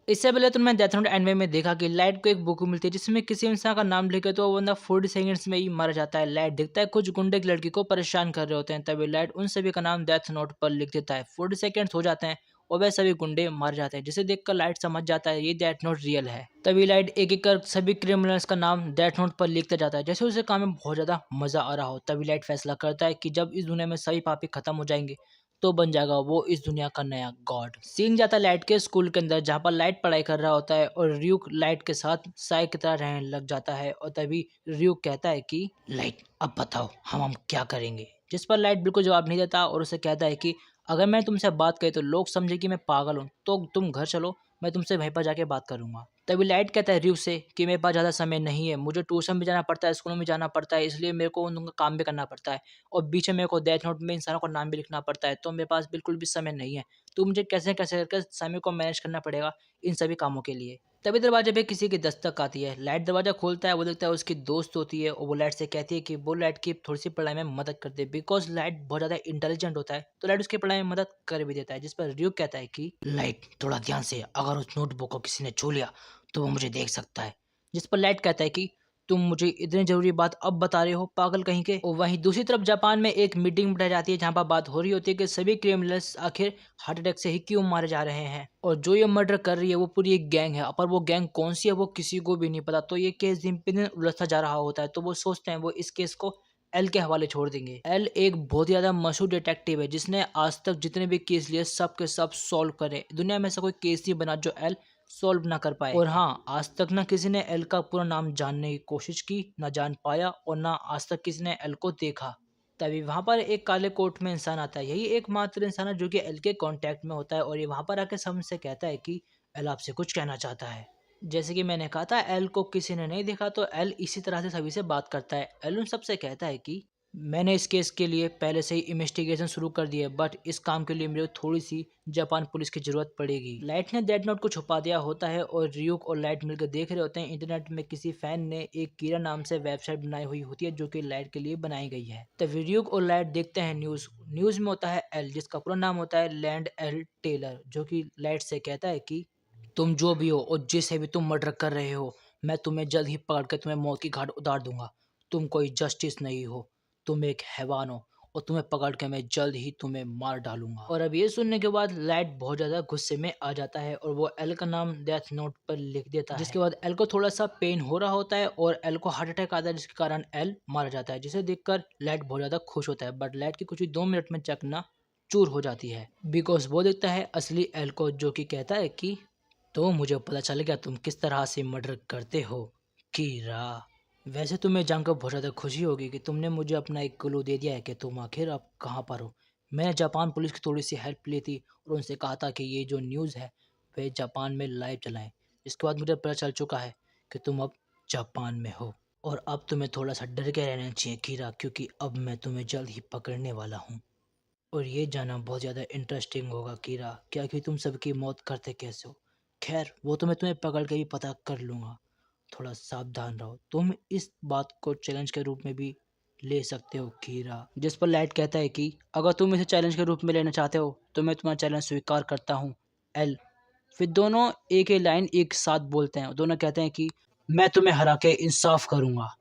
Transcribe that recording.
इससे पहले तो मैं डेथ नोट एंड में देखा कि लाइट को एक बुक मिलती है जिसमें किसी इंसान का नाम लिखे तो वो बंदा 40 सेकंड्स में ही मर जाता है। लाइट दिखता है कुछ गुंडे एक लड़की को परेशान कर रहे होते हैं, तभी लाइट उन सभी का नाम डेथ नोट पर लिख देता है। 40 सेकंड्स हो जाते हैं और वह सभी गुंडे मर जाते हैं, जिसे देखकर लाइट समझ जाता है ये डेथ नोट रियल है। तभी लाइट एक एक कर सभी क्रिमिनल्स का नाम डेथ नोट पर लिखता जाता है, जैसे उसे काम में बहुत ज्यादा मजा आ रहा हो। तभी लाइट फैसला करता है कि जब इस दुनिया में सभी पापी खत्म हो जाएंगे तो बन जाएगा वो इस दुनिया का नया गॉड। सीन जाता है लाइट के स्कूल के अंदर, जहाँ पर लाइट पढ़ाई कर रहा होता है और रियूक लाइट के साथ साय की तरह रहने लग जाता है। और तभी रियूक कहता है कि लाइट अब बताओ हम क्या करेंगे, जिस पर लाइट बिल्कुल जवाब नहीं देता और उसे कहता है कि अगर मैं तुमसे बात करी तो लोग समझे कि मैं पागल हूँ, तो तुम घर चलो, मैं तुमसे वहीं पर जाके बात करूंगा। तभी लाइट कहता है रियूक से कि मेरे पास ज़्यादा समय नहीं है, मुझे ट्यूशन भी जाना पड़ता है, स्कूल में भी जाना पड़ता है, इसलिए मेरे को उनका काम भी करना पड़ता है और बीच में मेरे को डेथ नोट में इंसानों का नाम भी लिखना पड़ता है, तो मेरे पास बिल्कुल भी समय नहीं है। तो मुझे कैसे कैसे करके समय को मैनेज करना पड़ेगा इन सभी कामों के लिए। तभी दरवाजे पे किसी की दस्तक आती है। लाइट दरवाजा खोलता है, वो देखता है उसकी दोस्त होती है और वो लाइट से कहती है कि वो लाइट की थोड़ी सी पढ़ाई में मदद कर दे, बिकॉज लाइट बहुत ज़्यादा इंटेलिजेंट होता है तो लाइट उसकी पढ़ाई में मदद कर भी देता है। जिस पर र्यूक कहता है कि लाइट थोड़ा ध्यान से, अगर उस नोटबुक को किसी ने छू लिया तो वो मुझे देख सकता है। जिस पर लाइट कहता है कि तुम मुझे इतनी जरूरी बात अब बता रहे हो पागल कहीं के। और वहीं दूसरी तरफ जापान में एक मीटिंग बिठाई जाती है जहां पर बात हो रही होती है कि सभी क्रिमिनल्स आखिर हार्ट अटैक से ही क्यों मारे जा रहे हैं और जो ये मर्डर कर रही है वो पूरी एक गैंग है, पर वो गैंग कौन सी है वो किसी को भी नहीं पता। तो ये केस दिन पे दिन उलझता जा रहा होता है, तो वो सोचते हैं वो इस केस को एल के हवाले छोड़ देंगे। एल एक बहुत ज्यादा मशहूर डिटेक्टिव है जिसने आज तक जितने भी केस लिए सब के सब सॉल्व करे। दुनिया में ऐसा कोई केस नहीं बना जो एल सॉल्व ना कर पाए। और हाँ, आज तक ना किसी ने एल का पूरा नाम जानने की कोशिश की, ना जान पाया और ना आज तक किसी ने एल को देखा। तभी वहां पर एक काले कोट में इंसान आता है, यही एकमात्र इंसान है जो कि एल के कांटेक्ट में होता है और ये वहां पर आके सबसे कहता है कि एल आपसे कुछ कहना चाहता है। जैसे कि मैंने कहा था एल को किसी ने नहीं देखा, तो एल इसी तरह से सभी से बात करता है। एल उन सबसे कहता है कि मैंने इस केस के लिए पहले से ही इन्वेस्टिगेशन शुरू कर दी है, बट इस काम के लिए मेरे को थोड़ी सी जापान पुलिस की जरूरत पड़ेगी। लाइट ने डेथ नोट को छुपा दिया होता है और रियूक और लाइट मिलकर देख रहे होते हैं इंटरनेट में किसी फैन ने एक कीरा नाम से वेबसाइट बनाई हुई होती है जो कि लाइट के लिए बनाई गई है। तो रियूक और लाइट देखते हैं न्यूज में होता है एल, जिसका पूरा नाम होता है लैंड एल टेलर, जो कि लाइट से कहता है कि तुम जो भी हो और जिसे भी तुम मर्डर कर रहे हो, मैं तुम्हें जल्द ही पकड़ के तुम्हें मौत की घाट उतार दूंगा। तुम कोई जस्टिस नहीं हो, तुम एक हैवान हो और तुम्हें पकड़ के मैं जल्द ही तुम्हें मार डालूंगा। और अब ये सुनने के बाद लाइट बहुत ज्यादा गुस्से में आ जाता है और वो एल का नाम डेथ नोट पर लिख देता है। जिसके बाद एल को थोड़ा सा पेन हो रहा होता है और एल को हार्ट अटैक आता है, जिसके कारण एल मारा जाता है, जिसे देखकर लाइट बहुत ज्यादा खुश होता है। बट लाइट की कुछ ही 2 मिनट में चकना चूर हो जाती है, बिकॉज वो देखता है असली एल को, जो कि कहता है कि तो मुझे पता चल गया तुम किस तरह से मर्डर करते हो कीरा। वैसे तुम्हें जानकर बहुत ज़्यादा खुशी होगी कि तुमने मुझे अपना एक क्लू दे दिया है कि तुम आखिर अब कहाँ पर हो। मैंने जापान पुलिस की थोड़ी सी हेल्प ली थी और उनसे कहा था कि ये जो न्यूज़ है वे जापान में लाइव चलाएं। इसके बाद मुझे पता चल चुका है कि तुम अब जापान में हो और अब तुम्हें थोड़ा सा डर के रहना चाहिए कीरा, क्योंकि अब मैं तुम्हें जल्द ही पकड़ने वाला हूँ। और ये जानना बहुत ज़्यादा इंटरेस्टिंग होगा कीरा, क्या कि तुम सबकी मौत करते कैसे हो। खैर वो तो मैं तुम्हें पकड़ के भी पता कर लूँगा, थोड़ा सावधान रहो। तुम इस बात को चैलेंज के रूप में भी ले सकते हो कीरा। जिस पर लाइट कहता है कि अगर तुम इसे चैलेंज के रूप में लेना चाहते हो तो मैं तुम्हारा चैलेंज स्वीकार करता हूँ एल। फिर दोनों एक ही लाइन एक साथ बोलते हैं, दोनों कहते हैं कि मैं तुम्हें हरा के इंसाफ करूंगा।